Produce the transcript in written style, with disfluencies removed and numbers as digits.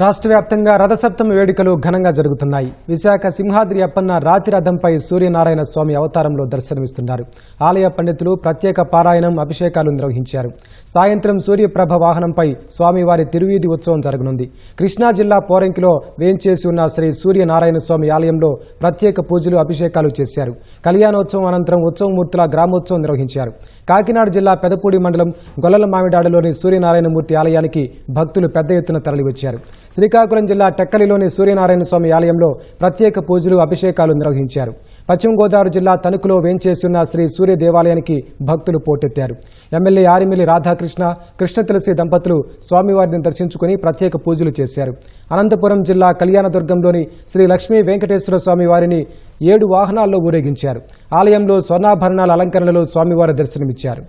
రాష్ట్ర వ్యాప్తంగా రథసప్తమి వేడుకలు ఘనంగా జరుగుతున్నాయి. విశాఖ సింహాద్రి అప్పన్న రాతి రథంపై సూర్యనారాయణ స్వామి అవతారంలో దర్శనమిస్తున్నారు. ఆలయ పండితులు ప్రత్యేక పారాయణం, అభిషేకాలు నిర్వహించారు. సాయంత్రం సూర్యప్రభ వాహనంపై స్వామివారి తిరువీధి ఉత్సవం జరగనుంది. కృష్ణా జిల్లా పోరంకిలో వేంచేసి ఉన్న శ్రీ సూర్యనారాయణ స్వామి ఆలయంలో ప్రత్యేక పూజలు, అభిషేకాలు చేశారు. కళ్యాణోత్సవం అనంతరం ఉత్సవమూర్తుల గ్రామోత్సవం నిర్వహించారు. కాకినాడ జిల్లా పెదపూడి మండలం గొల్లల మామిడాడలోని సూర్యనారాయణమూర్తి ఆలయానికి భక్తులు పెద్ద ఎత్తున తరలివచ్చారు. శ్రీకాకుళం జిల్లా టెక్కలిలోని సూర్యనారాయణ స్వామి ఆలయంలో ప్రత్యేక పూజలు, అభిషేకాలు నిర్వహించారు. పశ్చిమ గోదావరి జిల్లా తణుకులో వేంచేసి ఉన్న శ్రీ సూర్య దేవాలయానికి భక్తులు పోటెత్తారు. ఎమ్మెల్యే ఆరిమిల్లి రాధాకృష్ణ, కృష్ణ తులసి దంపతులు స్వామివారిని దర్శించుకుని ప్రత్యేక పూజలు చేశారు. అనంతపురం జిల్లా కళ్యాణదుర్గంలోని శ్రీ లక్ష్మీ వెంకటేశ్వర స్వామి వారిని 7 వాహనాల్లో ఊరేగించారు. ఆలయంలో స్వర్ణాభరణాల అలంకరణలో స్వామివారి దర్శనమిచ్చారు.